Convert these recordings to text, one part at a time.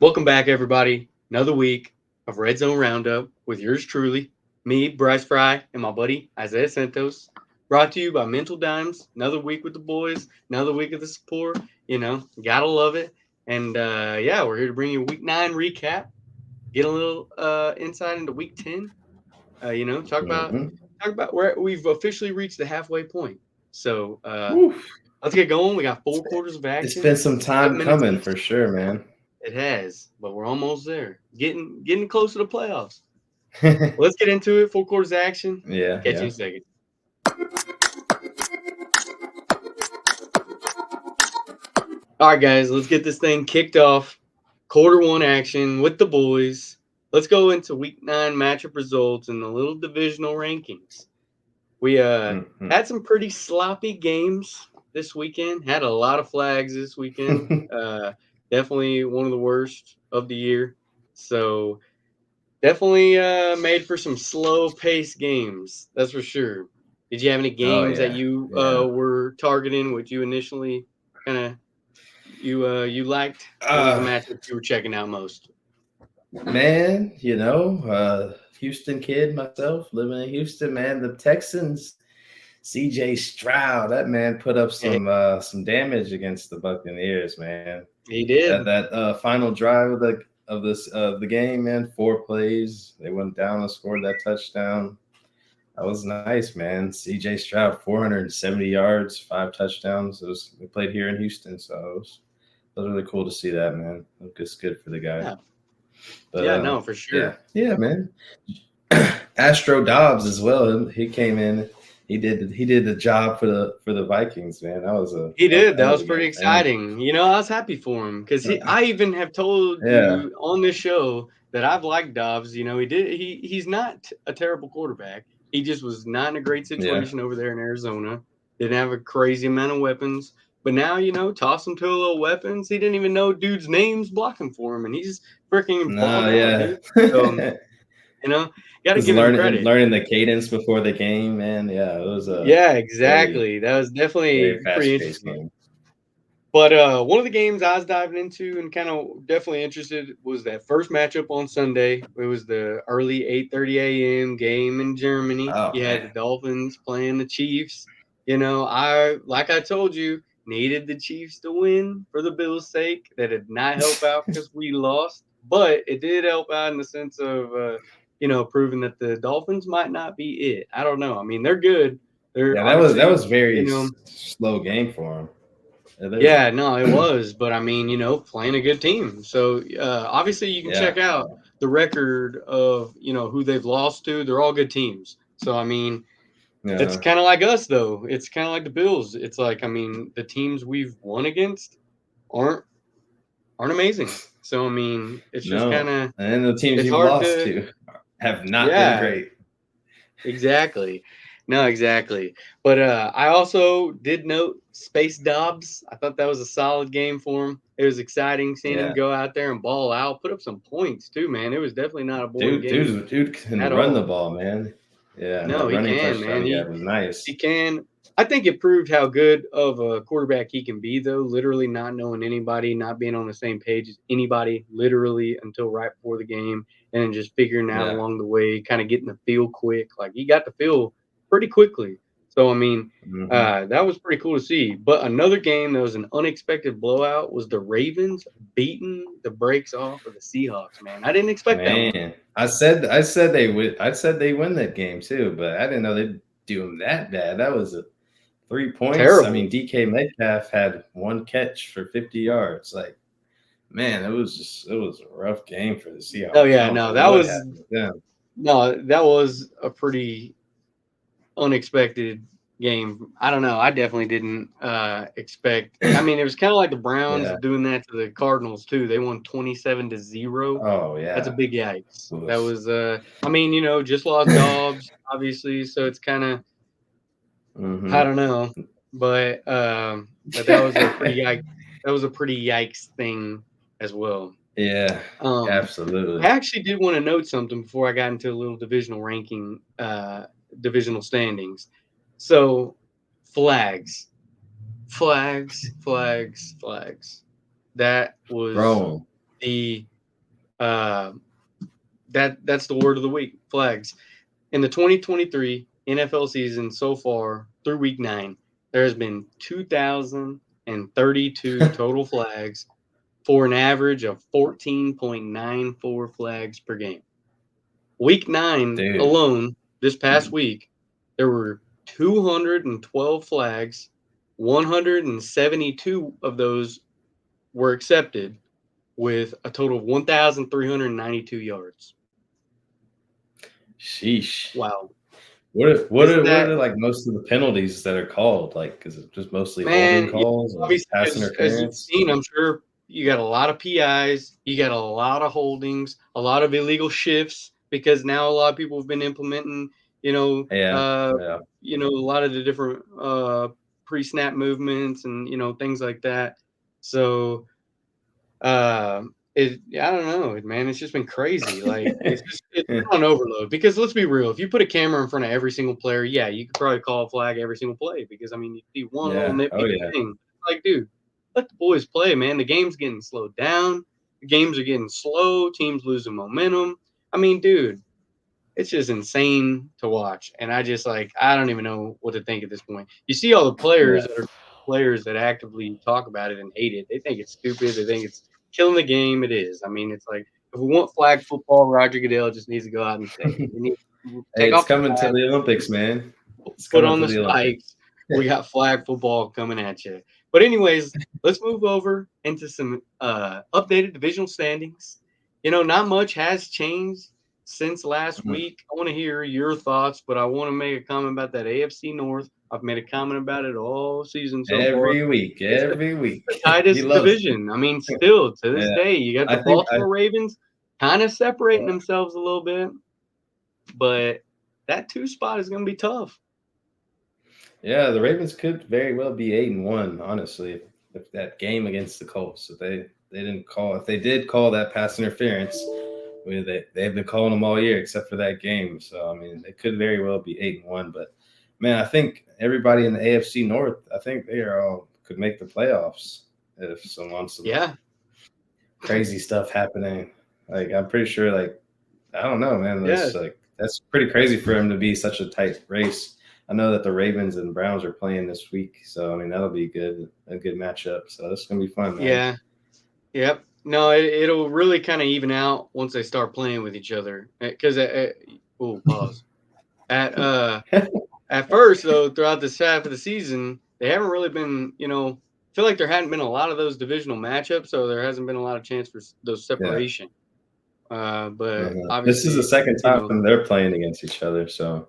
Welcome back, everybody. Another week of RedZone RoundUp with yours truly, me, Bryce Fry, and my buddy Isaiah Santos. Brought to you by Mental Dimes. Another week with the boys. Another week of the support. Gotta love it. And we're here to bring you a Week 9 recap. Get a little insight into Week 10. Talk about where we've officially reached the halfway point. So let's get going. We got 4 quarters of action. It's been some time coming for sure, man. It has, but we're almost there. Getting close to the playoffs. Let's get into it. 4 quarters of action. Yeah. Catch you in a second. All right, guys, let's get this thing kicked off. Quarter 1 action with the boys. Let's go into Week 9 matchup results and the little divisional rankings. We had some pretty sloppy games this weekend. Had a lot of flags this weekend. Definitely one of the worst of the year. So definitely made for some slow-paced games. That's for sure. Did you have any games that you were targeting? What you initially kind of you liked? What was the matchup you were checking out most? Man, Houston kid myself, living in Houston, man. The Texans, C.J. Stroud, that man put up some damage against the Buccaneers, man. He did. That final drive of the game, man. 4 plays, they went down and scored that touchdown. That was nice, man. C.J. Stroud, 470 yards, 5 touchdowns. We played here in Houston, so it was really cool to see that, man. It's good for the guy. Yeah. But, for sure. Yeah, man. Astro Dobbs as well. He came in. He did the job for the Vikings, man. That was pretty exciting. I was happy for him because I even have told you on this show that I've liked Dobbs. He's not a terrible quarterback. He just was not in a great situation over there in Arizona. Didn't have a crazy amount of weapons. But now, toss him to a little weapons. He didn't even know dude's names blocking for him, and he's freaking balled out, dude. So, got to give him credit. Learning the cadence before the game, man. Yeah, it was exactly. That was definitely pretty interesting. Game. But one of the games I was diving into and kind of definitely interested was that first matchup on Sunday. It was the early 8:30 a.m. game in Germany. You had the Dolphins playing the Chiefs. Like I told you, needed the Chiefs to win for the Bills' sake. That did not help out because we lost, but it did help out in the sense of proving that the Dolphins might not be it. I don't know. I mean, they're good. That was very slow game for them. Yeah, no, it was. But, I mean, playing a good team. So, obviously, you can check out the record of, who they've lost to. They're all good teams. So, I mean, it's kind of like us, though. It's kind of like the Bills. It's like, I mean, the teams we've won against aren't amazing. So, I mean, it's just kind of – and the teams you've lost to have not been great. Exactly. No, exactly. But I also did note Space Dobbs. I thought that was a solid game for him. It was exciting seeing him go out there and ball out, put up some points too, man. It was definitely not a boring game. Dude can run the ball, man. Yeah, no, he can, man. It was nice. He can. I think it proved how good of a quarterback he can be, though. Literally not knowing anybody, not being on the same page as anybody, literally until right before the game, and then just figuring out along the way, kind of getting the feel quick. Like he got the feel pretty quickly. So, I mean, that was pretty cool to see. But another game that was an unexpected blowout was the Ravens beating the brakes off of the Seahawks, man. I didn't expect that one. I said they would. I said they win that game too, but I didn't know they'd do them that bad. That was 3 points. Terrible. I mean, DK Metcalf had 1 catch for 50 yards. Like, man, it was a rough game for the Seahawks. Oh yeah, that was a pretty unexpected game. I don't know. I definitely didn't expect. I mean, it was kind of like the Browns doing that to the Cardinals too. They won 27-0. Oh yeah, that's a big yikes. That was. I mean, just lost Dobbs, obviously, so it's kind of. I don't know, but that was a pretty yikes. That was a pretty yikes thing as well. Yeah, absolutely. I actually did want to note something before I got into a little divisional ranking. Divisional standings. So flags. That was the That's the word of the week, flags. In the 2023 NFL season so far through week 9, there has been 2,032 total flags for an average of 14.94 flags per game. Week 9 Dude. alone, this past week, there were 212 flags. 172 of those were accepted with a total of 1,392 yards. Sheesh. Wow. What Isn't are that, like most of the penalties that are called? Like, is it just mostly man, holding calls or obviously, pass as you've interference? seen, I'm sure you got a lot of PIs, you got a lot of holdings, a lot of illegal shifts because now a lot of people have been implementing, Yeah. a lot of the different pre-snap movements and things like that. So I don't know, man. It's just been crazy. Like it's on overload. Because let's be real, if you put a camera in front of every single player, yeah, you could probably call a flag every single play. Because I mean, you see one little Yeah. Oh nitpicky yeah. thing, like, dude, let the boys play, man. The game's getting slowed down. The games are getting slow. Teams losing momentum. I mean, dude, it's just insane to watch. And I don't even know what to think at this point. You see all the Yeah. players that actively talk about it and hate it. They think it's stupid. They think it's killing the game. It is. I mean, it's like, if we want flag football, Roger Goodell just needs to go out and say it. We need to Hey, take it's off the coming to flag, the Olympics, man. It's put coming on to the the Olympics. spikes. We got flag football coming at you. But anyways, let's move over into some updated divisional standings. Not much has changed since last week. I want to hear your thoughts, but I want to make a comment about that AFC North. I've made a comment about it all season so far. Every week. It's Every week. the He tightest loves it. division. I mean, still to this Yeah. day, you got the I think Baltimore Ravens kind of separating themselves a little bit, but that 2 spot is going to be tough. yeah, the Ravens could very well be 8-1, honestly, if that game against the Colts. If they did call that pass interference, they've been calling them all year except for that game. So I mean, they could very well be 8-1. But man, I think everybody in the AFC North, I think they are all could make the playoffs if some crazy stuff happening. Like I'm pretty sure, like I don't know, man. Yeah. That's pretty crazy for him to be such a tight race. I know that the Ravens and Browns are playing this week, so I mean that'll be a good matchup. So it's gonna be fun, man. Yeah. Yep. No, it'll really kind of even out once they start playing with each other. Because pause. At first though, throughout this half of the season, they haven't really been. I feel like there hadn't been a lot of those divisional matchups, so there hasn't been a lot of chance for those Yeah. separation. But This is the obviously, second time they're playing against each other. So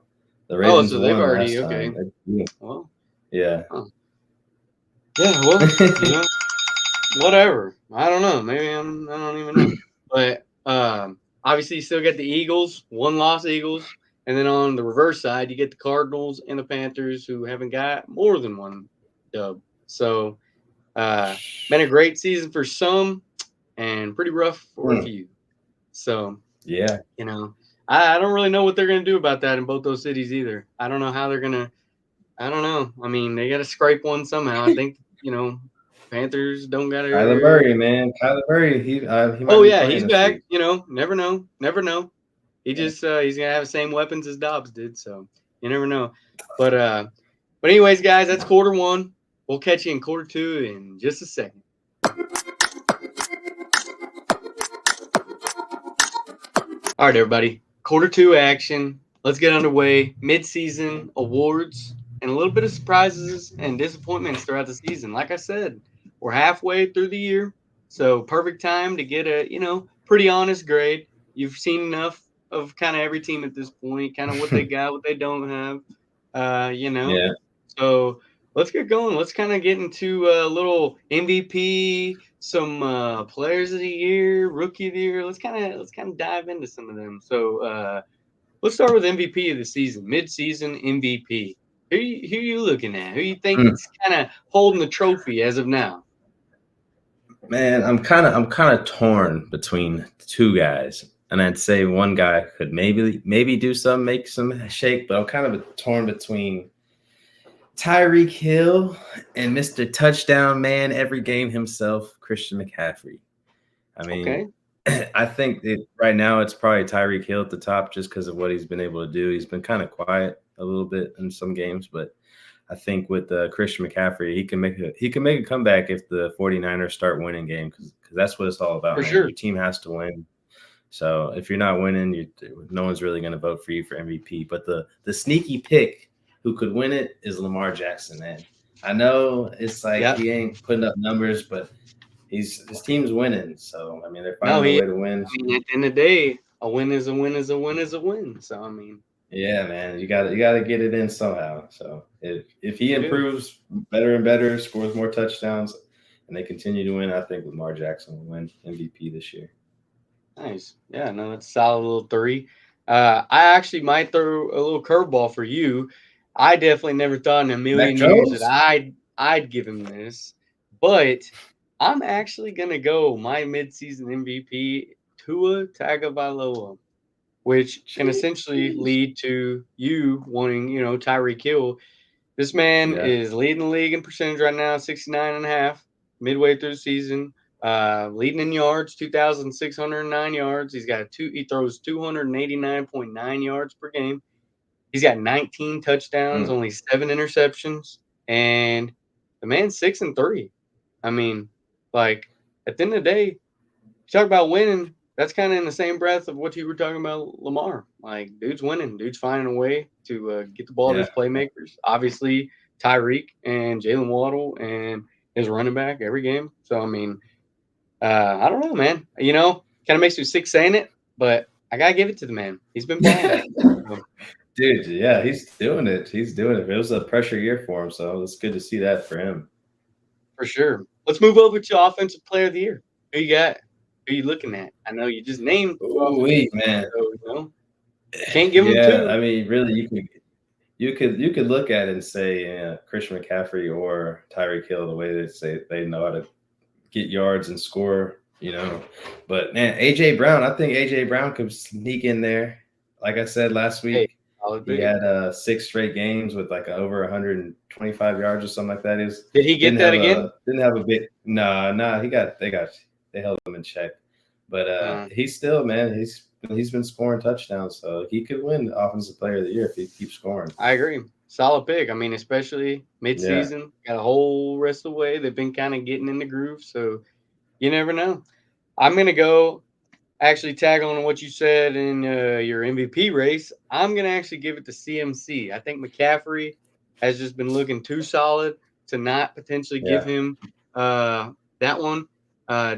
the Ravens so they've won already last okay. time. Well, Yeah. huh. Yeah. Well, whatever. I don't know. Maybe I don't even know. But obviously, you still get the Eagles, 1-loss Eagles. And then on the reverse side, you get the Cardinals and the Panthers, who haven't got more than one dub. So, been a great season for some and pretty rough for a few. So, yeah. I don't really know what they're going to do about that in both those cities either. I don't know how they're going to. I don't know. I mean, they got to scrape one somehow. I think, Panthers don't got to. Kyler Murray, man. Kyler Murray, he might Oh be yeah, playing he's this back. week. Never know. He just he's gonna have the same weapons as Dobbs did, so you never know. But anyways, guys, that's quarter one. We'll catch you in quarter two in just a second. All right, everybody. Quarter two action. Let's get underway. Mid-season awards and a little bit of surprises and disappointments throughout the season. Like I said, we're halfway through the year, so perfect time to get a pretty honest grade. You've seen enough of kind of every team at this point, kind of what they got, what they don't have. Yeah. So let's get going. Let's kind of get into a little MVP, some players of the year, rookie of the year. Let's kind of dive into some of them. So let's start with MVP of the season, mid-season MVP. Who you looking at? Who you think's kind of holding the trophy as of now? Man, I'm kind of torn between two guys, and I'd say one guy could maybe do some, make some shake, but I'm kind of torn between Tyreek Hill and Mr. Touchdown Man every game himself, Christian McCaffrey. I mean, Okay. I think right now it's probably Tyreek Hill at the top just because of what he's been able to do. He's been kind of quiet a little bit in some games, but I think with Christian McCaffrey, he can make a comeback if the 49ers start winning games because that's what it's all about, For man. sure. Your team has to win. So if you're not winning, no one's really going to vote for you for MVP. But the sneaky pick who could win it is Lamar Jackson, man. I know it's like Yeah. he ain't putting up numbers, but his team's winning. So I mean, they're No, finding a way to win. I mean, at the end of the day, a win is a win is a win is a win. So I mean, Yeah, man, you got to get it in somehow. So if he you do. improves better and better, scores more touchdowns, and they continue to win, I think Lamar Jackson will win MVP this year. Nice. Yeah, no, that's a solid little three. I actually might throw a little curveball for you. I definitely never thought in a Mac million years that Jones? I'd give him this, but I'm actually gonna go my midseason MVP Tua Tagovailoa, which can essentially Jeez. lead to you wanting, Tyreek Hill. This man Yeah. is leading the league in percentage right now, 69.5, midway through the season. Leading in yards, 2,609 yards. He throws 289.9 yards per game. He's got 19 touchdowns, Mm. only 7 interceptions, and the man's 6-3. I mean, like at the end of the day, talk about winning. That's kind of in the same breath of what you were talking about, Lamar. Like, dude's winning. Dude's finding a way to get the ball to Yeah. his playmakers. Obviously, Tyreek and Jalen Waddle and his running back every game. So, I mean, I don't know, man. Kind of makes me sick saying it, but I got to give it to the man. He's been balling. So, Dude, yeah, he's doing it. He's doing it. It was a pressure year for him, so it's good to see that for him. for sure. Let's move over to Offensive Player of the Year. Who you got? Who you looking at? I know you just named two Oh, offensive wait, players, man. so, can't give them Yeah, two. I mean, really, you could look at it and say Christian McCaffrey or Tyreek Hill the way they say they know how to get yards and score, But man, AJ Brown, I think AJ Brown could sneak in there. Like I said last Hey, week, I'll he agree. had 6 straight games with like over 125 yards or something like that. He was, Did he get that again? didn't have a big nah. They held him in check, but Uh, he's still, man. He's been scoring touchdowns, so he could win Offensive Player of the Year if he keeps scoring. I agree. Solid pick. I mean, especially Yeah, midseason, got a whole rest of the way. They've been kind of getting in the groove, so you never know. I'm gonna go actually tag on what you said in your MVP race. I'm gonna actually give it to CMC. I think McCaffrey has just been looking too solid to not potentially give yeah, him that one.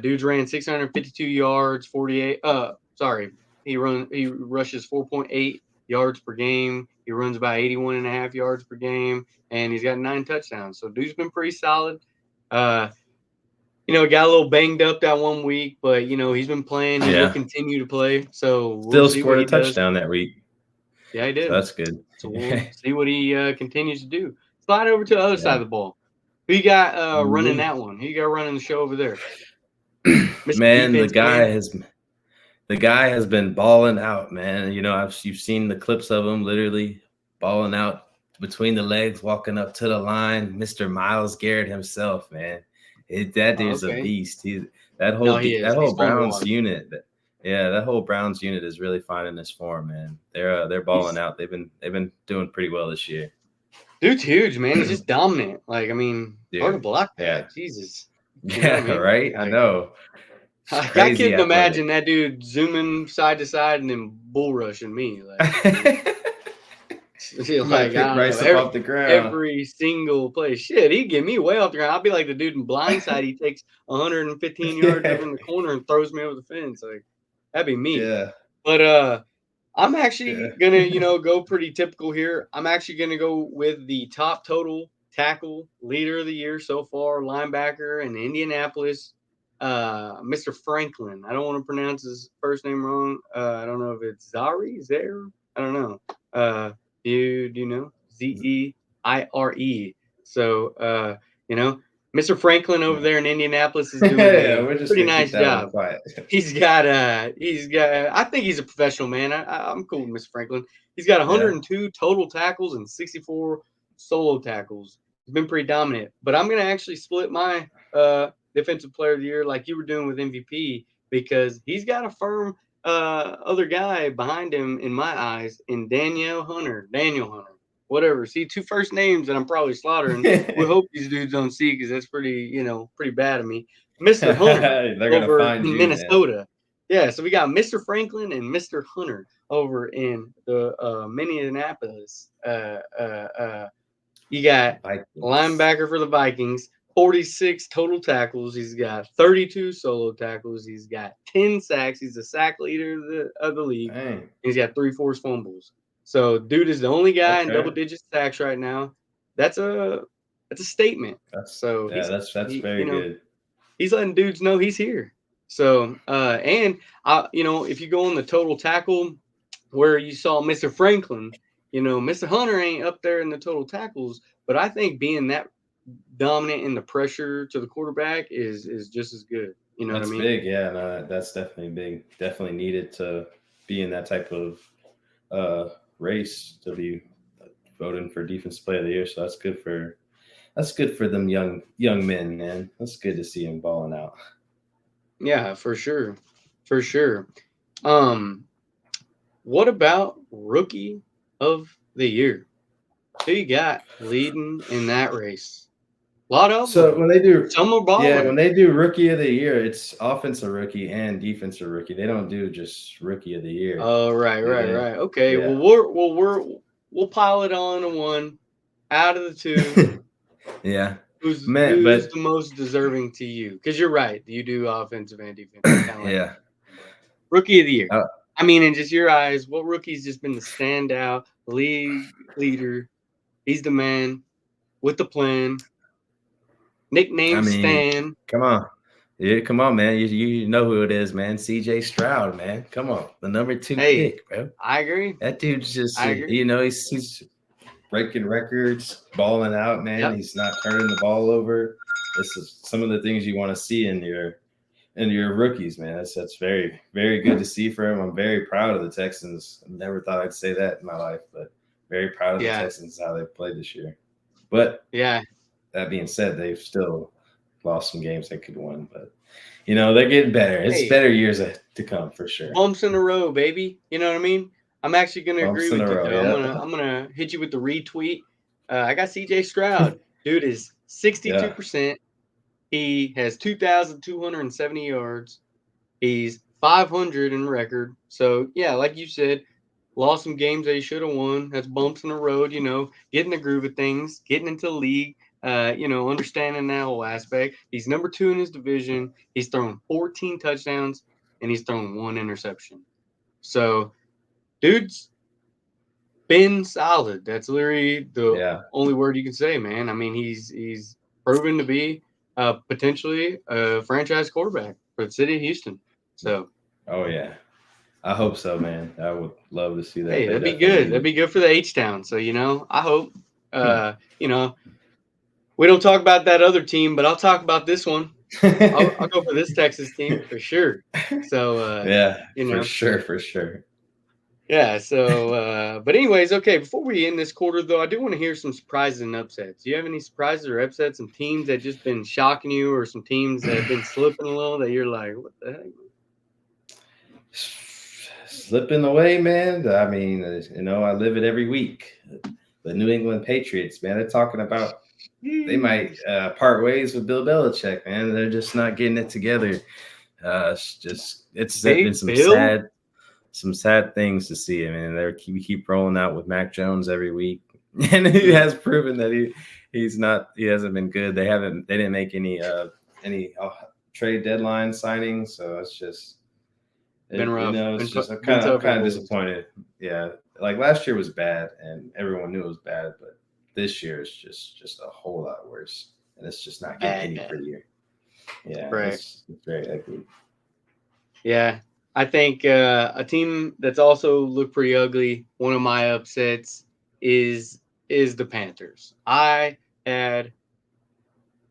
Dude's ran 652 yards, 48. Sorry, he rushes 4.8 yards per game. He runs about 81 and a half yards per game, and he's got 9 touchdowns. So dude's been pretty solid. Uh, got a little banged up that one week, but he's been playing. He will yeah. continue to play. So we'll Still see what scored a he does. touchdown that week, Yeah, he so did. that's good. So we'll see what he continues to do. Slide over to the other side Yeah. of the ball. Who you got running Ooh-wee. that one? Who you got running the show over there? Mr. Man, Defense Man. the guy has been balling out, man. You've seen the clips of him literally balling out between the legs, walking up to the line. Mr. Miles Garrett himself, man. That Oh, dude's a okay. beast. No, he That is. He's whole fun to Browns watch. unit. Yeah, that whole Browns unit is really finding this form, man. They're balling He's out. They've been doing pretty well this year. dude's huge, man. He's just dominant. Like, I mean, hard to Dude. block Yeah. that. Jesus. You know what I Yeah, mean? right? I Like, know. It's I crazy couldn't athletic. imagine that dude zooming side to side and then bull rushing me. Like, I mean, You might like pick I don't know, Bryce up off the ground. every single play. Shit, he'd get me way off the ground. I'll be like the dude in Blindside. He takes 115 yards over Yeah. in the corner and throws me over the fence. Like that'd be me. Yeah. But I'm actually Yeah. gonna, go pretty typical here. I'm actually gonna go with the top total tackle leader of the year so far, linebacker in Indianapolis, Mr. Franklin. I don't want to pronounce his first name wrong. I don't know if it's Zaire. I don't know. Do you know Zeire? So Mr. Franklin over there in Indianapolis is doing Yeah, a we're just pretty gonna keep nice that one job. quiet. He's got I think he's a professional man. I'm cool with Mr. Franklin. He's got Yeah. 102 total tackles and 64 solo tackles. He's been pretty dominant. But I'm gonna actually split my defensive player of the year like you were doing with MVP. because he's got a firm other guy behind him in my eyes in Daniel Hunter, whatever. See, two first names that I'm probably slaughtering. We hope these dudes don't see because that's pretty bad of me. Mr. Hunter They're gonna over find in you, man. Minnesota. Yeah, so we got Mr. Franklin and Mr. Hunter over in the Minneapolis. You got Vikings. linebacker for the Vikings, 46 total tackles. He's got 32 solo tackles. He's got 10 sacks. He's the sack leader of the league. Dang. He's got 3 forced fumbles. So, dude is the only guy in double Okay. digit sacks right now. That's a statement. That's So yeah. That's very good. he's letting dudes know he's here. So, and if you go on the total tackle where you saw Mr. Franklin, Mr. Hunter ain't up there in the total tackles, but I think being that dominant in the pressure to the quarterback is just as good. You know what I That's mean? big. Yeah, no, that's definitely big. Definitely needed to be in that type of race to be voting for defensive player of the year. So that's good for them young men, man. That's good to see him balling out. Yeah, for sure, for sure. Um, what about rookie of the year? Who you got leading in that race? A lot of So them. when they do, Some are yeah, when balling. they do rookie of the year, it's offensive rookie and defensive rookie. They don't do just rookie of the year, Oh, right, do right, they? right. Okay. Yeah. We'll pile it on to one out of the two. Yeah, man, Who's but the most deserving to you? Because you're right. You do offensive and defensive, kind of like yeah, rookie of the year. uh, I mean, in just your eyes, what rookie's just been the standout league leader? He's the man with the plan. I Nickname mean, Stan. come on, yeah, come on, man. You know who it is, man. C.J. Stroud, man. Come on, the number 2 Hey, pick, bro. I agree. That dude's just, I agree. he's breaking records, balling out, man. Yep. He's not turning the ball over. This is some of the things you want to see in your rookies, man. That's very, very good to see for him. I'm very proud of the Texans. I never thought I'd say that in my life, but very proud of the Yeah. Texans how they played this year. But Yeah. that being said, they've still lost some games they could have won. But they're getting better. It's Hey, better years to come for sure. bumps in a row, baby. You know what I mean? I'm actually gonna agree Bumps in a with you row. though. Yeah. I'm gonna hit you with the retweet. I got CJ Stroud. Dude is Yeah. 62%. He has 2,270 yards. He's 500 in record. So yeah, like you said, lost some games that he should have won. That's bumps in the road. Getting the groove of things, getting into the league. Understanding that whole aspect. He's number 2 in his division. He's thrown 14 touchdowns and he's thrown 1 interception. So, dude's been solid. That's literally the Yeah. only word you can say, man. I mean, he's proven to be potentially a franchise quarterback for the city of Houston. So, Oh yeah. I hope so, man. I would love to see that. hey, They that'd be definitely good. need That'd it. be good for the H Town. So, I hope, we don't talk about that other team, but I'll talk about this one. I'll go for this Texas team for sure. So, Yeah, you for know, sure, for sure. yeah. So, but anyways, okay. Before we end this quarter, though, I do want to hear some surprises and upsets. Do you have any surprises or upsets? Some teams that just been shocking you, or some teams that have been slipping a little that you're like, what the heck? Slipping away, man. I mean, I live it every week. The New England Patriots, man, they're talking about they might part ways with Bill Belichick, man. They're just not getting it together. It's been Big Bill. some sad things to see. I mean, we keep rolling out with Mac Jones every week, and he Mm, has proven that he hasn't been good. They didn't make any trade deadline signings, so it's just been rough. it's just Been I'm tough for the kind of boys. disappointed. Yeah, like last year was bad, and everyone knew it was bad, but this year is just a whole lot worse, and it's just not getting any Bad. prettier. Yeah, Right. it's very ugly. Yeah. I think a team that's also looked pretty ugly. One of my upsets is is the Panthers. I had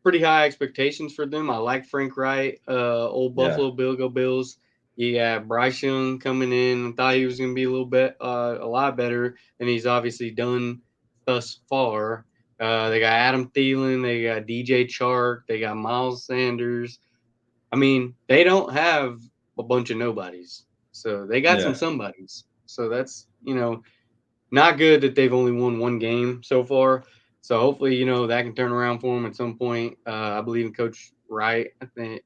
pretty high expectations for them. I like Frank Wright, old Yeah, Buffalo Bill, go Bills. You got Bryce Young coming in. I thought he was going to be a lot better than he's obviously done thus far. They got Adam Thielen, they got DJ Chark, they got Miles Sanders. I mean, they don't have a bunch of nobodies. So they got some Yeah. somebodies. So that's, not good that they've only won one game so far. So hopefully, that can turn around for them at some point. I believe in Coach Wright. I think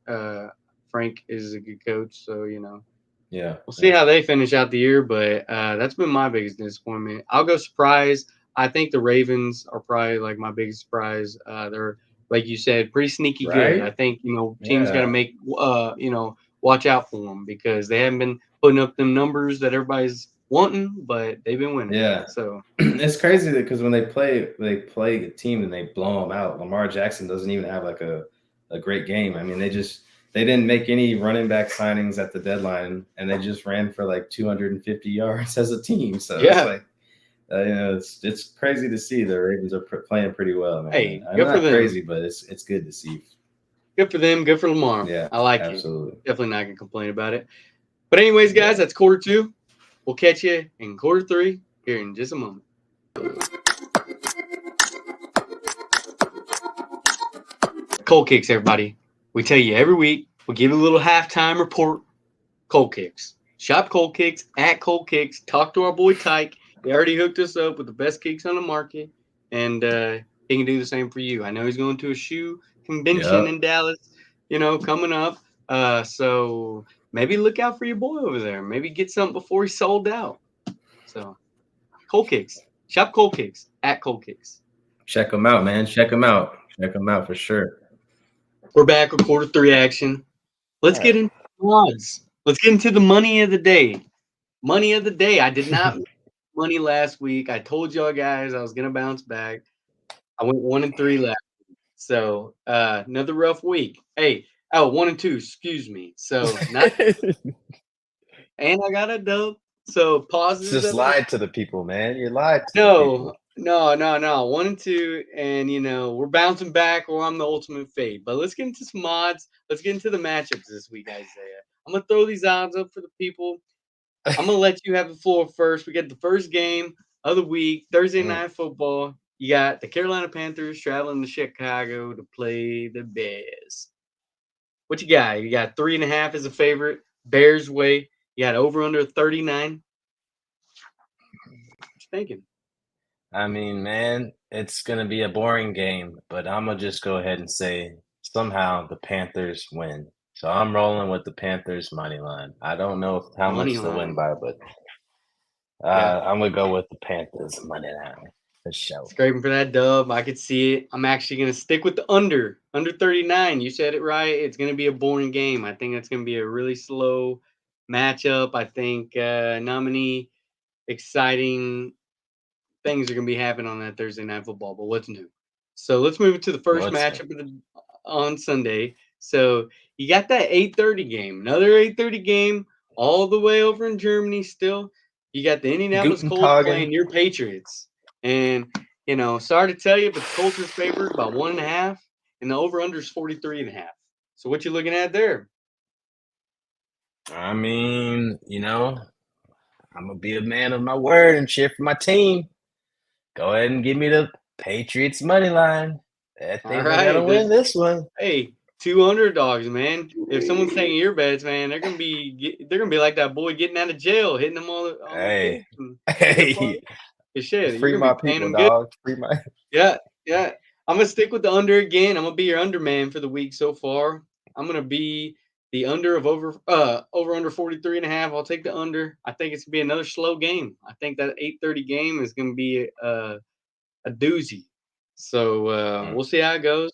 Frank is a good coach. So, Yeah. we'll see how they finish out the year. But that's been my biggest disappointment. I'll go surprise. I think the Ravens are probably like my biggest surprise. They're, like you said, pretty sneaky good. I Right? think, teams got to Yeah. make, watch out for them because they haven't been putting up them numbers that everybody's wanting, but they've been winning. Yeah. So It's crazy because when they play a team and they blow them out. Lamar Jackson doesn't even have like a great game. I mean, they didn't make any running back signings at the deadline, and they just ran for like 250 yards as a team. So it's yeah, like, it's crazy to see the Ravens are playing pretty well, man. hey, I'm good for not them. crazy, but it's good to see. Good for them. Good for Lamar. Yeah, I like it. absolutely. Definitely not gonna complain about it. But anyways, guys, Yeah. that's quarter two. We'll catch you in quarter three here in just a moment. Cold kicks, everybody. We tell you every week. We give you a little halftime report. Cold kicks. Shop cold kicks at cold kicks. Talk to our boy Tyke. He already hooked us up with the best kicks on the market, and he can do the same for you. I know he's going to a shoe convention in Yep. Dallas, coming up. So maybe look out for your boy over there. Maybe get something before he's sold out. So cold kicks. Shop cold kicks at cold kicks. Check them out, man. Check them out. Check them out for sure. We're back with quarter three action. Let's All get right. into odds. Let's get into the money of the day. Money of the day. I did not money last week. I told y'all guys I was gonna bounce back. I went 1-3 last week. So another rough week. Hey, 1-2, excuse me. So not and I got a dub. So positives Just of it. lied to the people, man. You lied to the No, people. no, no, no. 1-2, and we're bouncing back or I'm the ultimate fade. But let's get into some odds. Let's get into the matchups this week, Isaiah. I'm gonna throw these odds up for the people. I'm gonna let you have the floor first. We get the first game of the week, Thursday Mm. night football. You got the Carolina Panthers traveling to Chicago to play the Bears. What you got? You got 3.5 as a favorite. Bears way. You got over under 39. What you thinking? I mean, man, it's gonna be a boring game, but I'm gonna just go ahead and say somehow the Panthers win. So I'm rolling with the Panthers money line. I don't know how Money much they'll win line. by, but Yeah. I'm gonna go with the Panthers money line for sure. Scraping for that dub. I could see it. I'm actually going to stick with the under 39. You said it right. It's going to be a boring game. I think it's going to be a really slow matchup. I think not many exciting things are going to be happening on that Thursday night football. But what's new? So let's move into the first What's matchup on Sunday. So you got that 8:30 game, another 8:30 game, all the way over in Germany. Still, you got the Indianapolis Guten Colts Tagen? playing your Patriots, and sorry to tell you, but the Colts are favored by 1.5, and the over under is 43.5. So what you looking at there? I mean, I'm gonna be a man of my word and cheer for my team. Go ahead and give me the Patriots money line. I All think they're gonna right, win this one. hey, two underdogs, man. If someone's taking your bets, man, they're gonna be like that boy getting out of jail, hitting them on the Hey, picks and their hey, parlay. Shit, you're free gonna my be paying people, them good. dog. Free my. Yeah, yeah. I'm gonna stick with the under again. I'm gonna be your under man for the week so far. I'm gonna be the under of over under 43.5. I'll take the under. I think it's gonna be another slow game. I think that 8:30 game is gonna be a doozy. So Mm. we'll see how it goes.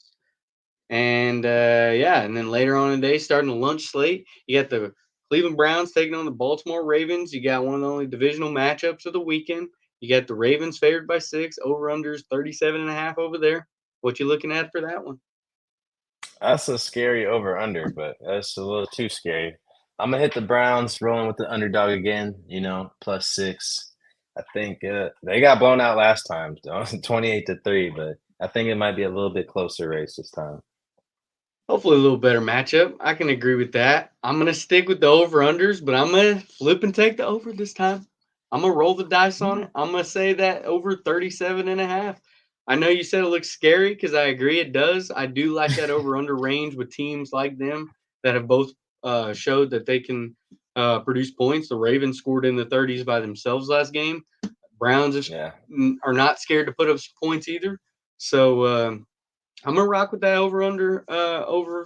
And yeah, and then later on in the day, starting the lunch slate, you got the Cleveland Browns taking on the Baltimore Ravens. You got one of the only divisional matchups of the weekend. You got the Ravens favored by 6, over unders 37.5 over there. What you looking at for that one? That's a scary over under, but that's a little too scary. I'm gonna hit the Browns, rolling with the underdog again. +6. I think they got blown out last time, 28-3, but I think it might be a little bit closer race this time. Hopefully, a little better matchup. I can agree with that. I'm gonna stick with the over unders, but I'm gonna flip and take the over this time. I'm gonna roll the dice on it. I'm gonna say that over 37.5. I know you said it looks scary because I agree it does. I do like that over under range with teams like them that have both showed that they can produce points. The Ravens scored in the 30s by themselves last game. Browns are not scared to put up some points either. So I'm gonna rock with that over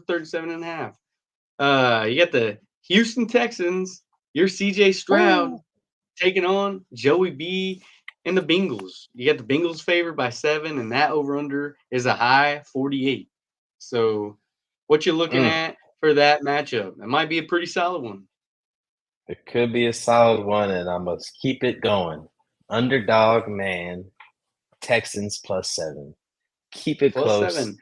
37.5. You got the Houston Texans. Your CJ Stroud taking on Joey B and the Bengals. You got the Bengals favored by 7, and that over under is a high 48. So what you looking at for that matchup? It might be a pretty solid one. It could be a solid one, and I must keep it going. Underdog, man. Texans +7. Keep it close. +7.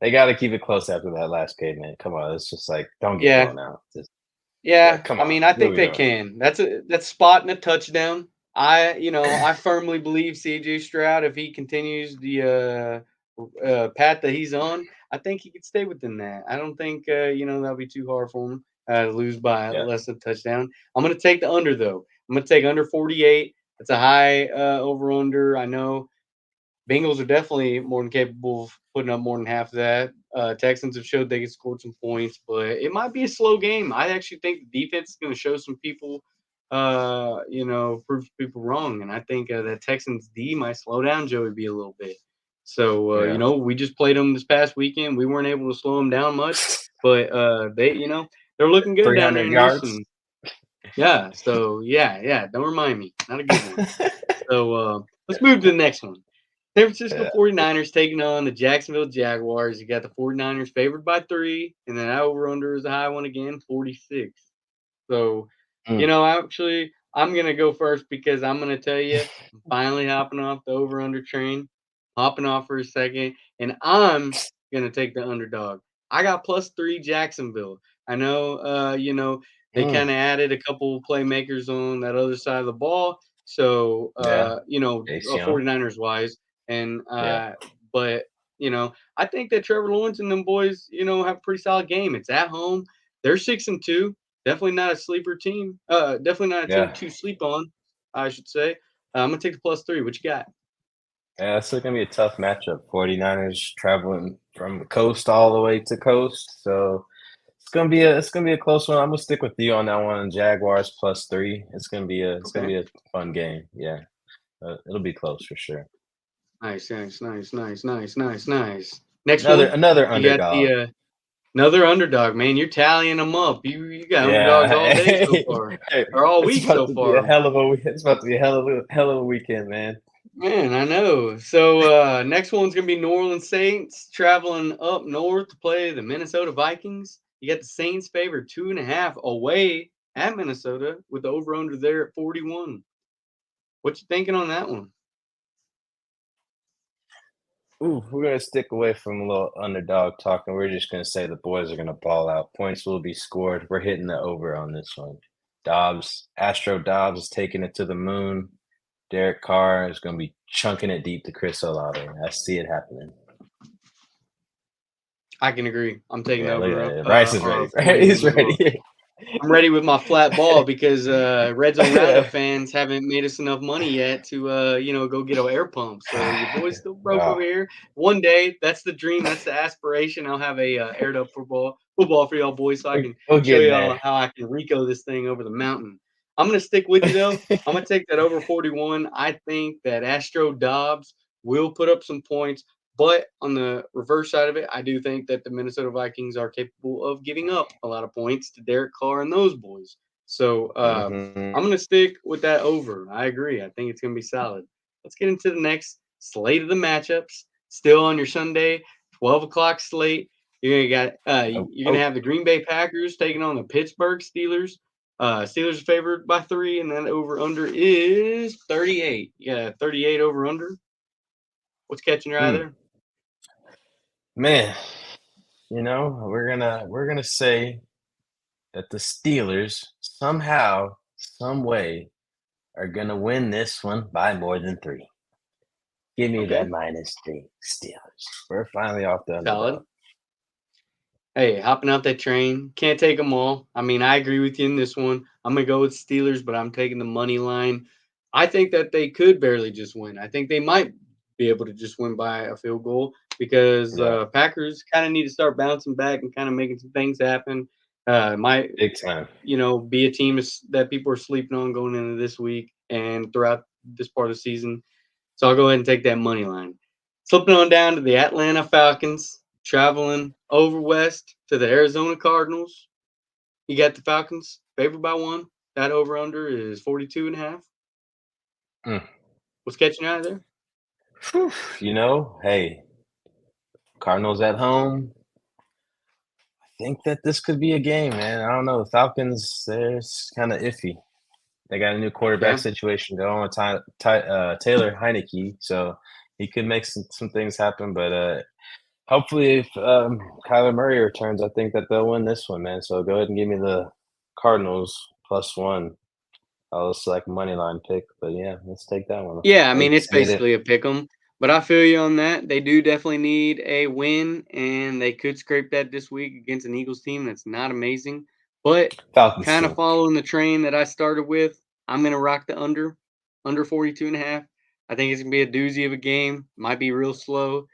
They got to keep it close after that last game, man. Come on, it's just like don't get blown out. Come on. I mean, I think they can. That's spotting a touchdown. I firmly believe CJ Stroud, if he continues the path that he's on, I think he could stay within that. I don't think that'll be too hard for him to lose by less than a touchdown. I'm going to take the under though. I'm going to take under 48. It's a high over under. I know Bengals are definitely more than capable of putting up more than half of that. Texans have showed they can score some points, but it might be a slow game. I actually think the defense is going to show some people, prove people wrong. And I think that Texans D might slow down Joey B a little bit. So, we just played them this past weekend. We weren't able to slow them down much, but they're looking good down there in Houston. Yeah. So, don't remind me. Not a good one. So let's move to the next one. San Francisco 49ers taking on the Jacksonville Jaguars. You got the 49ers favored by 3, and then that over-under is a high one again, 46. So, actually, I'm going to go first because I'm going to tell you, I'm finally hopping off the over-under train, hopping off for a second, and I'm going to take the underdog. I got +3 Jacksonville. I know, they kind of added a couple playmakers on that other side of the ball. So, 49ers-wise. And but I think that Trevor Lawrence and them boys, have a pretty solid game. It's at home. They're 6-2. Definitely not a sleeper team. Definitely not a team to sleep on, I should say. I'm gonna take the +3. What you got? Yeah, it's gonna be a tough matchup. 49ers traveling from coast all the way to coast. So it's gonna be a close one. I'm gonna stick with you on that one. Jaguars +3. It's gonna be a fun game. Yeah. It'll be close for sure. Nice. Next another one, you got underdog. Another underdog, man. You're tallying them up. You got underdogs all day so far, or all week so far. It's about to be a hell of a weekend, man. Man, I know. So next one's gonna be New Orleans Saints traveling up north to play the Minnesota Vikings. You got the Saints favored 2.5 away at Minnesota with the over/under there at 41. What you thinking on that one? Ooh, we're going to stick away from a little underdog talk, and we're just going to say the boys are going to ball out. Points will be scored. We're hitting the over on this one. Astro Dobbs is taking it to the moon. Derek Carr is going to be chunking it deep to Chris Olave. I see it happening. I can agree. I'm taking over. Bryce is ready. He's ready. I'm ready with my flat ball because RedZone RoundUp fans haven't made us enough money yet to go get an air pump. So your boy's still broke over here. One day, that's the dream, that's the aspiration. I'll have a aired up football for y'all boys, so I can show y'all how I can Rico this thing over the mountain. I'm gonna stick with you though. I'm gonna take that over 41. I think that Astro Dobbs will put up some points. But on the reverse side of it, I do think that the Minnesota Vikings are capable of giving up a lot of points to Derek Carr and those boys. So I'm going to stick with that over. I agree. I think it's going to be solid. Let's get into the next slate of the matchups. Still on your Sunday, 12 o'clock slate. You're going to have the Green Bay Packers taking on the Pittsburgh Steelers. Steelers are favored by 3, and then over-under is 38. Yeah, 38 over-under. What's catching your eye there? Man, we're gonna say that the Steelers somehow, some way, are gonna win this one by more than 3. Give me that -3 Steelers. We're finally off the underdog. Solid. Hey, hopping out that train. Can't take them all. I mean, I agree with you in this one. I'm gonna go with Steelers, but I'm taking the money line. I think that they could barely just win. I think they might be able to just win by a field goal because Packers kind of need to start bouncing back and kind of making some things happen. Might Big time. be a team that people are sleeping on going into this week and throughout this part of the season. So I'll go ahead and take that money line. Slipping on down to the Atlanta Falcons, traveling over west to the Arizona Cardinals. You got the Falcons favored by 1. That over under is 42.5. Mm. What's catching you out of there? Whew, hey, Cardinals at home. I think that this could be a game, man. I don't know. The Falcons, they're kind of iffy. They got a new quarterback Okay. situation going with Taylor Heineke, so he could make some things happen. But hopefully, if Kyler Murray returns, I think that they'll win this one, man. So go ahead and give me the Cardinals +1. I'll select money line pick, but yeah, let's take that one. Yeah, I mean, it's Hate it. basically a pick 'em, but I feel you on that. They do definitely need a win, and they could scrape that this week against an Eagles team that's not amazing. But Falcons kind of stink. following the train that I started with, I'm going to rock the under 42.5. I think it's going to be a doozy of a game. Might be real slow,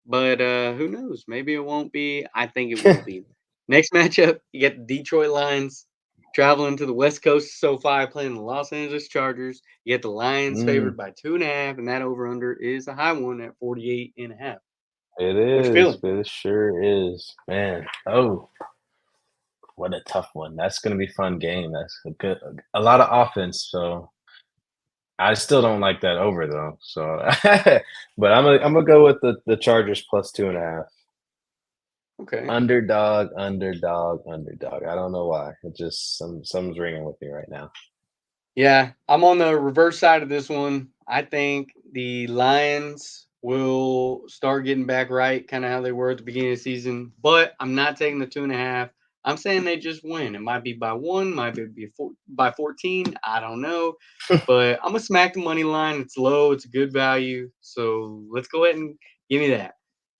but who knows? Maybe it won't be. I think it will be. Next matchup, you get the Detroit Lions traveling to the West Coast of SoFi, playing the Los Angeles Chargers. You get the Lions favored by 2.5, and that over under is a high one at 48.5. It What you is, feeling? but it sure is, man. Oh, what a tough one. That's gonna be a fun game. That's a lot of offense. So I still don't like that over though. So, but I'm gonna go with the Chargers +2.5. Okay. Underdog, underdog, underdog. I don't know why. It just something's ringing with me right now. Yeah, I'm on the reverse side of this one. I think the Lions will start getting back right, kind of how they were at the beginning of the season. But I'm not taking the 2.5. I'm saying they just win. It might be by 1, might be by 14. I don't know. But I'm gonna smack the money line. It's low. It's a good value. So let's go ahead and give me that.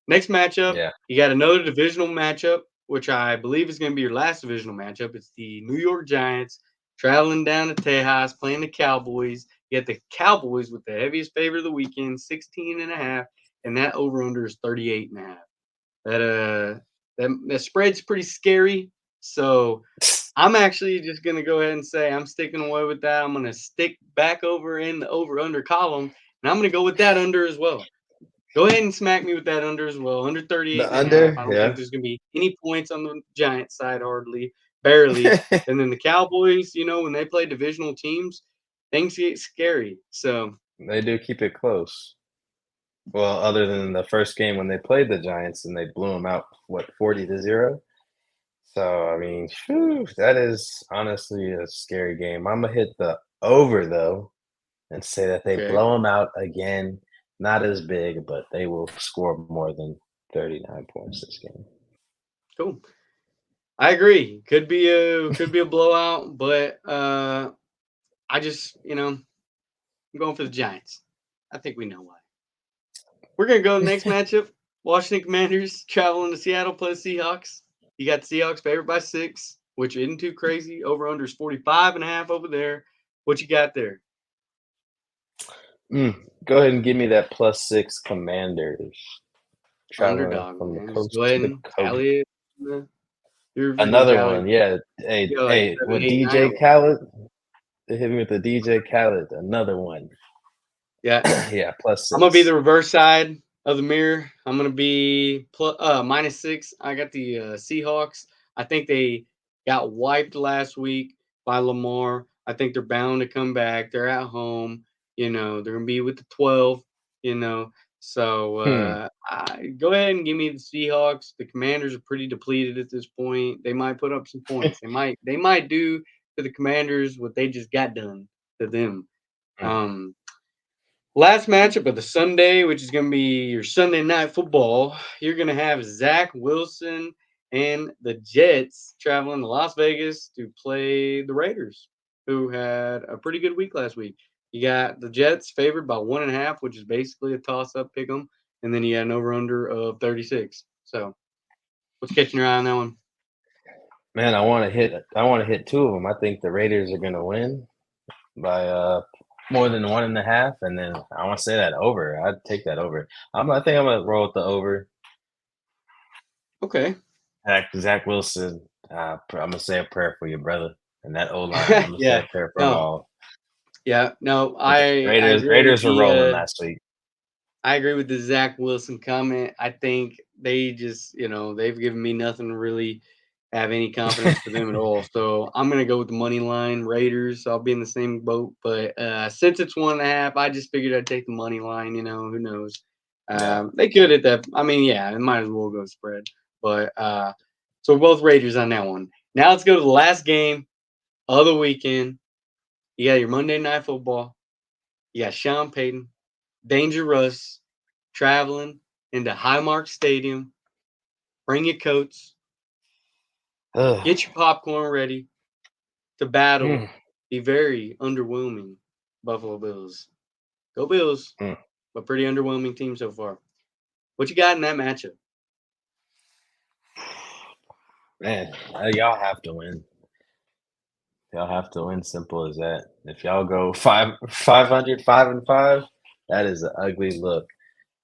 Next matchup, Yeah. you got another divisional matchup, which I believe is going to be your last divisional matchup. It's the New York Giants traveling down to Tejas, playing the Cowboys. You got the Cowboys with the heaviest favorite of the weekend, 16.5, and that over-under is 38.5. That spread's pretty scary. So I'm actually just going to go ahead and say I'm sticking away with that. I'm going to stick back over in the over-under column, and I'm going to go with that under as well. Go ahead and smack me with that under as well. Under The 38.5. under, I don't think yeah. there's going to be any points on the Giants side, hardly, barely. And then the Cowboys, when they play divisional teams, things get scary. So, They do keep it close. Well, other than the first game when they played the Giants and they blew them out, 40-0. So, I mean, that is honestly a scary game. I'm gonna hit the over though and say that they okay, blow them out again. Not as big, but they will score more than 39 points this game. cool. I agree. Could be a blowout, but I just, I'm going for the Giants. I think we know why. We're gonna go to the next matchup. Washington Commanders traveling to Seattle, play the Seahawks. You got the Seahawks favored by 6, which isn't too crazy. Over under is 45.5 over there. What you got there? Go ahead and give me that +6 Commanders. Traveling Underdog, from the man. Just go coast to ahead the and coast. tally it. You're gonna Another tally. one, yeah. Hey, You got like hey, 7, with 8, 9 DJ of them. Khaled, they hit me with the DJ Khaled. Another one. Yeah. Yeah, I'm gonna be +6. the reverse side of the mirror. I'm gonna be -6. I got the Seahawks. I think they got wiped last week by Lamar. I think they're bound to come back. They're at home. They're gonna be with the 12. So go ahead and give me the Seahawks. The Commanders are pretty depleted at this point. They might put up some points. They might do to the Commanders what they just got done to them. Um, Last matchup of the Sunday, which is going to be your Sunday night football, you're going to have Zach Wilson and the Jets traveling to Las Vegas to play the Raiders, who had a pretty good week last week. You got the Jets favored by 1.5, which is basically a toss-up pick 'em, and then you got an over/under of 36. So, what's catching your eye on that one? Man, I want to hit two of them. I think the Raiders are going to win by more than 1.5, and then I want to say that over. I'd take that over. I think I'm gonna roll with the over. Okay. Zach Wilson, I'm gonna say a prayer for you, brother, and that O line. I'm gonna say Yeah. a prayer for them No. all. Yeah. No. But the I agree with Raiders were rolling the last week. I agree with the Zach Wilson comment. I think they just, they've given me nothing to really have any confidence for them at all. So I'm gonna go with the money line Raiders. I'll be in the same boat. But since it's 1.5, I just figured I'd take the money line. Who knows? Yeah. They could at that. I mean, yeah, it might as well go spread. But so we're both Raiders on that one. Now let's go to the last game of the weekend. You got your Monday Night Football. You got Sean Payton, Dangerous, traveling into Highmark Stadium. Bring your coats. Ugh. Get your popcorn ready to battle Mm, the very underwhelming Buffalo Bills. Go Bills, mm. but pretty underwhelming team so far. What you got in that matchup? Man, y'all have to win. Y'all have to win. Simple as that. If y'all go 500, 5-5, that is an ugly look.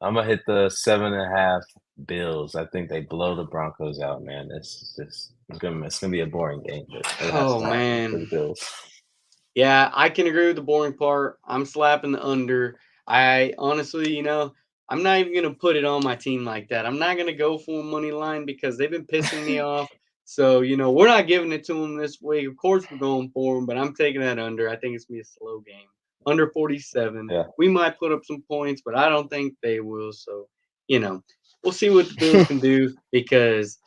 I'm gonna hit the 7.5 Bills. I think they blow the Broncos out, man. It's gonna be a boring game, but it has Oh to happen for the man. Bills. Yeah, I can agree with the boring part. I'm slapping the under. I honestly, I'm not even gonna put it on my team like that. I'm not gonna go full money line because they've been pissing me off. So we're not giving it to them this week. Of course, we're going for them, but I'm taking that under. I think it's gonna be a slow game, under 47. Yeah. We might put up some points, but I don't think they will. So we'll see what the Bills can do because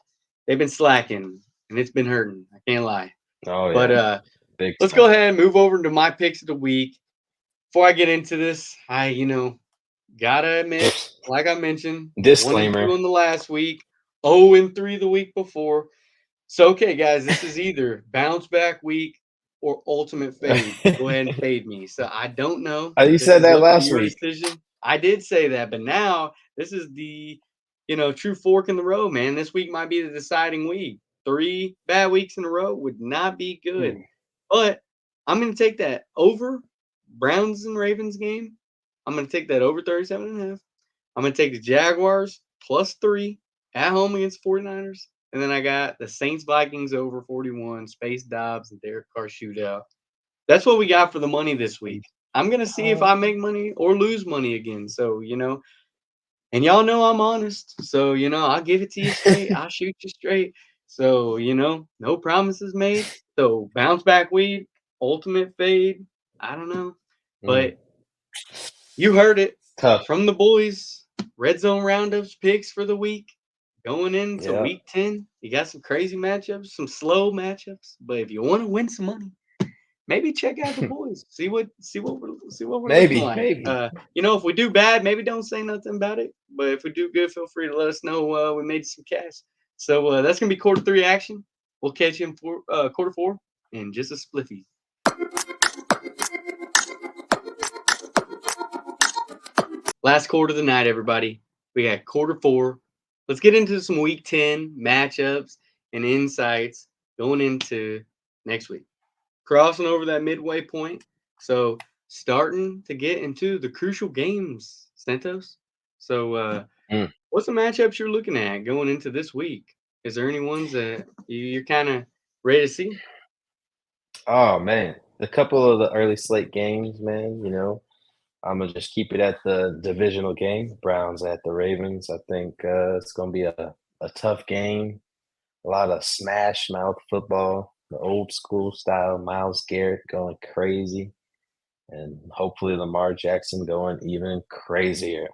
they've been slacking and it's been hurting. I can't lie. Oh But yeah, big let's go time. ahead and move over to my picks of the week. Before I get into this, I, gotta admit, like I mentioned, 1-2 Disclaimer. on the last week, 0-3 the week before. So, okay, guys, this is either bounce back week or ultimate fade. Go ahead and fade me. So I don't know if You this said is that up to last your week. decision. I did say that, but now this is the, true fork in the road, man. This week might be the deciding week. 3 bad weeks in a row would not be good. But I'm going to take that over Browns and Ravens game. I'm going to take that over 37.5. I'm going to take the Jaguars +3 at home against 49ers. And then I got the Saints Vikings over 41, Space Dobbs and Derek Carr shootout. That's what we got for the money this week. I'm going to see if I make money or lose money again. So, and y'all know I'm honest. So, I'll give it to you straight. I'll shoot you straight. So, no promises made. So, bounce back weed, ultimate fade. I don't know. But you heard it Tough. from the boys. RedZone RoundUps picks for the week. Going into Yeah. week 10, you got some crazy matchups, some slow matchups. But if you want to win some money, maybe check out the boys. See what we're looking Maybe. like. If we do bad, maybe don't say nothing about it. But if we do good, feel free to let us know we made some cash. So that's gonna be quarter 3 action. We'll catch you in quarter 4 in just a spliffy. Last quarter of the night, everybody. We got quarter 4. Let's get into some week 10 matchups and insights going into next week. Crossing over that midway point. So starting to get into the crucial games, Santos. So what's the matchups you're looking at going into this week? Is there any ones that you're kind of ready to see? Oh man, a couple of the early slate games, man. I'm gonna just keep it at the divisional game. Browns at the Ravens. I think it's gonna be a tough game. A lot of smash mouth football, the old school style. Miles Garrett going crazy, and hopefully Lamar Jackson going even crazier.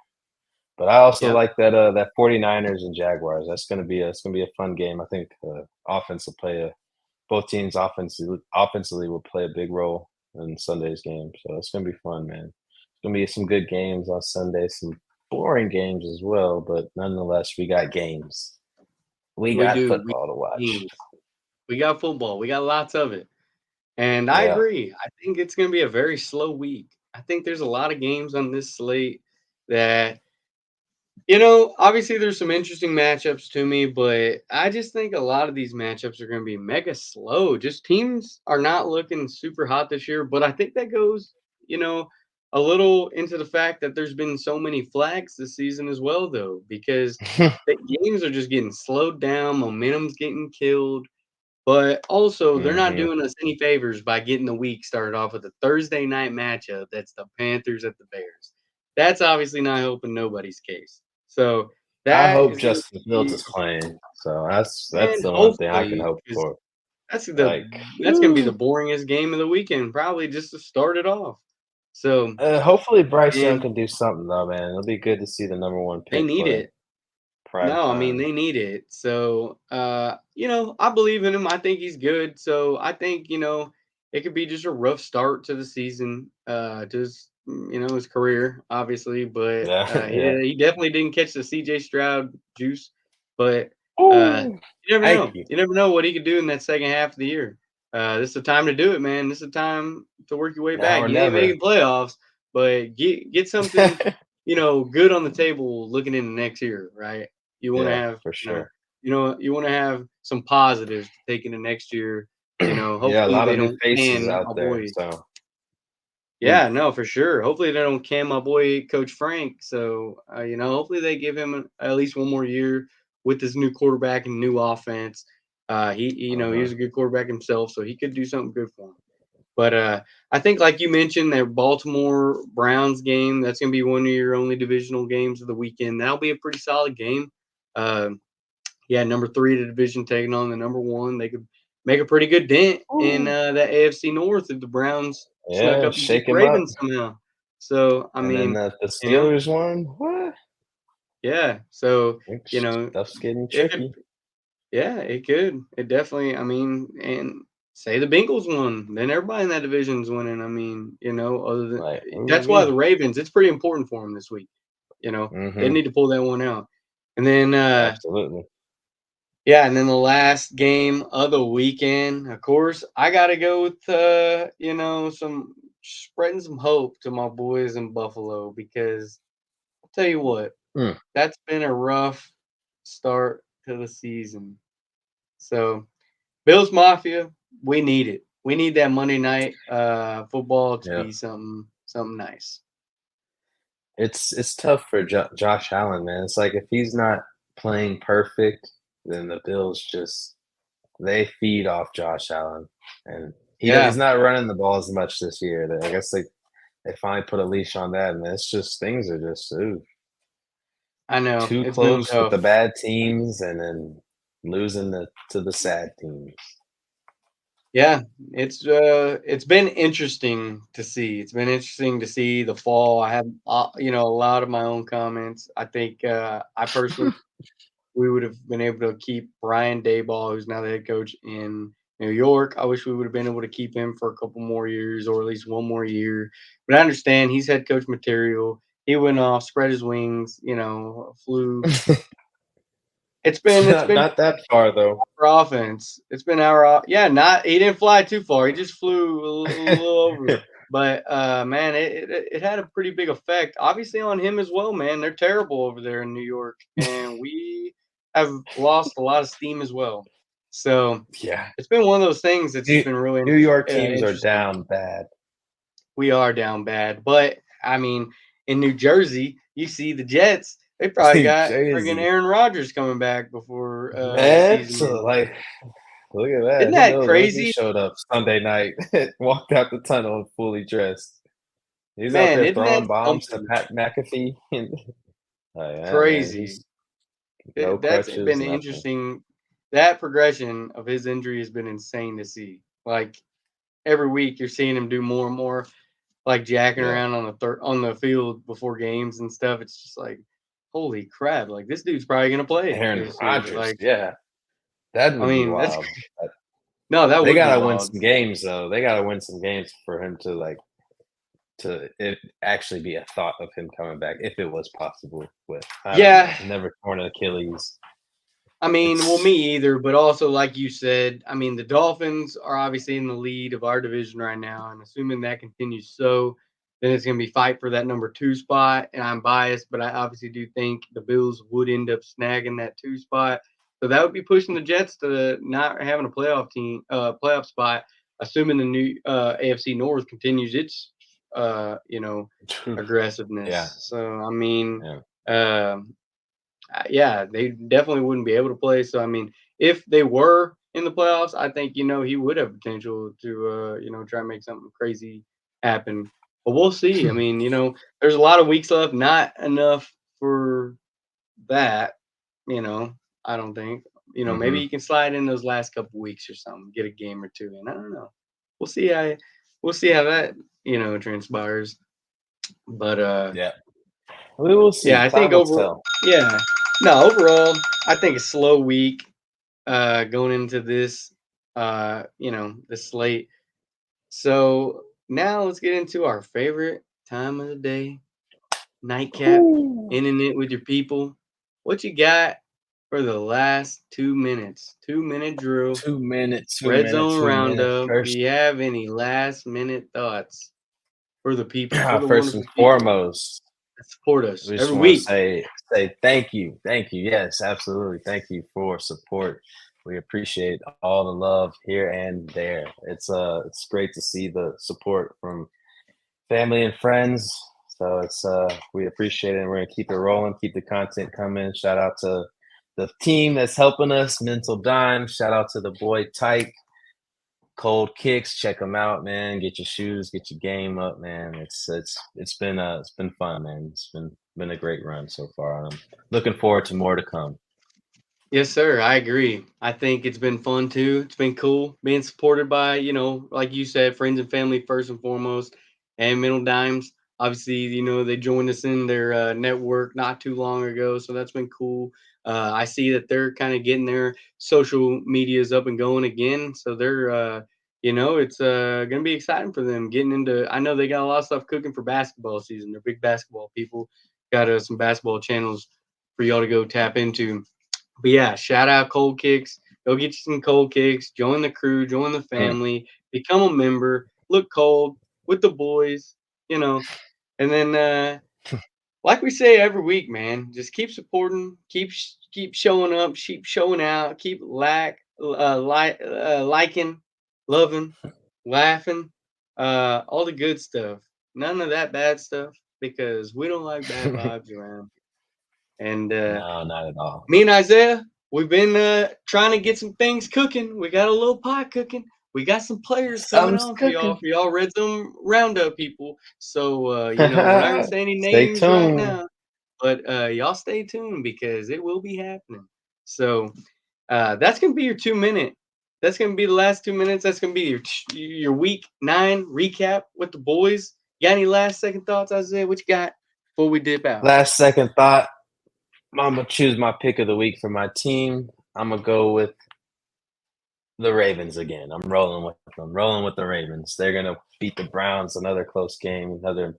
But I also Yep. like that 49ers and Jaguars. It's gonna be a fun game. I think offense will play both teams offensively will play a big role in Sunday's game. So it's gonna be fun, man. It's gonna be some good games on Sunday, some boring games as well, but nonetheless, we got games. We We got do. football to watch. We got football. We got lots of it. And I Yeah. agree. I think it's going to be a very slow week. I think there's a lot of games on this slate that, obviously there's some interesting matchups to me, but I just think a lot of these matchups are going to be mega slow. Just teams are not looking super hot this year, but I think that goes, a little into the fact that there's been so many flags this season as well, though, because the games are just getting slowed down, momentum's getting killed. But also, they're not Mhm. doing us any favors by getting the week started off with a Thursday night matchup. That's the Panthers at the Bears. That's obviously not helping nobody's case. So I that hope is going to Justin Fields be, is playing. So that's and the one thing I can hopefully, hope because for. that's Like, that's going to be the whew. boringest game of the weekend, probably just to start it off. So, Hopefully Bryce Young and can do something though, man. It'll be good to see the number one they pick need play. it. Prime No, I mean time. they need it. So, I believe in him. I think he's good. So I think it could be just a rough start to the season, his career, obviously. But Yeah, yeah. he definitely didn't catch the C.J. Stroud juice. But uh, Ooh, you never thank know. you. You never know what he could do in that second half of the year. This is the time to do it, man. This is the time to work your way Now back. or You ain't never. making playoffs, but get something good on the table looking into next year, right? You want to Yeah, have, for sure. you want to have some positives to take into next year. Yeah, a Hopefully lot they of new don't faces can out my there. boy. So Yeah, no, for sure. Hopefully they don't can my boy Coach Frank. So hopefully they give him at least one more year with this new quarterback and new offense. He was a good quarterback himself, so he could do something good for him. But I think, like you mentioned, that Baltimore Browns game, that's going to be one of your only divisional games of the weekend. That'll be a pretty solid game. Uh, number 3 of the division taking on the number 1. They could make a pretty good dent in Ooh. that AFC North if the Browns snuck Yeah, up and beat shake the him up. Ravens somehow. So, I And then mean, the you know, Steelers won. What? yeah. So, Stuff's getting it could, tricky. yeah, it could. It definitely, I mean, and say the Bengals won, then everybody in that division's winning. I mean, other than Like, that's why ooh-wee. the Ravens, it's pretty important for them this week. They Mhm. need to pull that one out. And then, Absolutely. and then the last game of the weekend, of course, I got to go with, some spreading some hope to my boys in Buffalo because I'll tell you what, Mm, that's been a rough start to the season. So, Bills Mafia, we need it. We need that Monday night football to yeah. be something nice. It's tough for Josh Allen, man. It's like if he's not playing perfect, then the Bills just they feed off Josh Allen, and he's Yeah, not running the ball as much this year. I guess they finally put a leash on that, and it's just things are just I know. too It's been close with the tough. bad teams, and then losing to the sad teams. Yeah, it's been interesting to see. It's been interesting to see the fall. I have a lot of my own comments. I think I personally we would have been able to keep Brian Daboll, who's now the head coach in New York. I wish we would have been able to keep him for a couple more years or at least one more year. But I understand he's head coach material. He went off, spread his wings, flew. It's been Not that far though. for offense. It's been yeah, not he didn't fly too far. He just flew a little over. But man, it had a pretty big effect, obviously on him as well, man. They're terrible over there in New York, and we have lost a lot of steam as well. So Yeah. it's been one of those things that's just New been really New York teams are interesting. down bad. We are down bad, but I mean, in New Jersey, you see the Jets. They probably got friggin' Jersey. Aaron Rodgers coming back before the Man, season so ends. like look at that. Isn't Who that knows? What if he crazy? showed up Sunday night, walked out the tunnel fully dressed? He's out Man, there isn't that throwing bombs to something Pat McAfee. Oh yeah, man. crazy? He's no That's crutches, been nothing. interesting. That progression of his injury has been insane to see. Like every week, you're seeing him do more and more, like jacking Yeah. around on the field before games and stuff. It's just like, holy crap! Like this dude's probably gonna play Aaron this year. Rodgers, Like, yeah. That I would be mean, that's wild. no, that They would be gotta win wild. some games though. They gotta win some games for him to to it actually be a thought of him coming back if it was possible with I don't know, Yeah, never torn Achilles. I mean, well, It's me either, but also like you said, I mean, the Dolphins are obviously in the lead of our division right now, and assuming that continues, so then it's going to be fight for that number 2 spot. And I'm biased, but I obviously do think the Bills would end up snagging that 2 spot. So that would be pushing the Jets to not having a playoff spot, assuming the new AFC North continues its, yeah, aggressiveness. So I mean. yeah. Um, yeah, they definitely wouldn't be able to play. So I mean, if they were, in the playoffs, I think he would have potential to try and make something crazy happen. But we'll see. I mean, there's a lot of weeks left. Not enough for that. I don't think. Maybe you can slide in those last couple weeks or something, get a game or two in. I don't know. We'll see how that transpires. But Yeah, we will see. yeah, I think Time will tell. overall, I think a slow week going into this this slate. So now let's get into our favorite time of the day, nightcap, ending it with your people. What you got for the last 2 minutes? 2-minute drill. 2 minutes. 2 Red minutes. Zone 2 minutes. Roundup. Do First, you have any last minute thoughts for the people, for the first and wonderful people foremost, that support us we just every want to week? say thank you. Yes, absolutely. Thank you for support. We appreciate all the love here and there. It's great to see the support from family and friends. So we appreciate it, and we're gonna keep it rolling, keep the content coming. Shout out to the team that's helping us, Mental Dime. Shout out to the boy Tyke, Cold Kicks. Check them out, man. Get your shoes, get your game up, man. It's been fun, man. It's been a great run so far. I'm looking forward to more to come. Yes, sir. I agree. I think it's been fun too. It's been cool being supported by, like you said, friends and family first and foremost, and Middle Dimes. Obviously, they joined us in their network not too long ago, so that's been cool. I see that they're kind of getting their social medias up and going again, so they're, it's gonna be exciting for them getting into. I know they got a lot of stuff cooking for basketball season. They're big basketball people. Got some basketball channels for y'all to go tap into. But yeah, shout out Cold Kicks. Go get you some Cold Kicks. Join the crew. Join the family. Become a member. Look cold with the boys. And then like we say every week, man, just keep supporting. Keep showing up. Keep showing out. Keep liking, loving, laughing, all the good stuff. None of that bad stuff because we don't like bad vibes around. And No, not at all. me and Isaiah, we've been trying to get some things cooking. We got a little pot cooking. We got some players coming Something's on cooking. for y'all Red Zone Roundup people. So we're not gonna say any Stay names right tuned. now, but y'all stay tuned because it will be happening. So that's gonna be your 2 minute. That's gonna be the last 2 minutes. That's gonna be your week 9 recap with the boys. You got any last second thoughts, Isaiah? What you got before we dip out? Last second thought. I'm gonna choose my pick of the week for my team. I'm gonna go with the Ravens again. I'm rolling with them. Rolling with the Ravens. They're gonna beat the Browns. Another close game. Another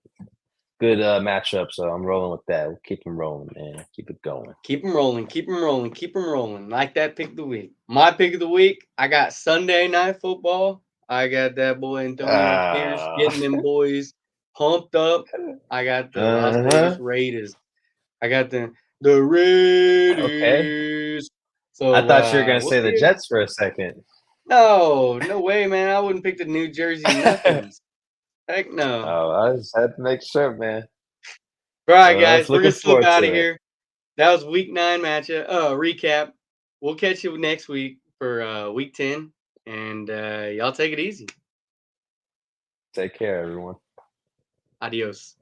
good matchup. So I'm rolling with that. We'll keep them rolling, man. Keep it going. Keep them rolling, keep them rolling, keep them rolling. Like that pick of the week. My pick of the week, I got Sunday Night Football. I got that boy Antonio Pierce getting them boys pumped up. I got the Las Vegas Raiders. I got the Okay. Raiders. I So thought you were gonna we'll say the see. Jets for a second. No way, man. I wouldn't pick the New Jersey Oh, nothings. Heck no. I just had to make sure, man. All right, Well, I was guys, we're looking gonna slip forward out of to it. here. That was week 9 matchup recap. We'll catch you next week for week 10. And y'all take it easy. Take care, everyone. Adios.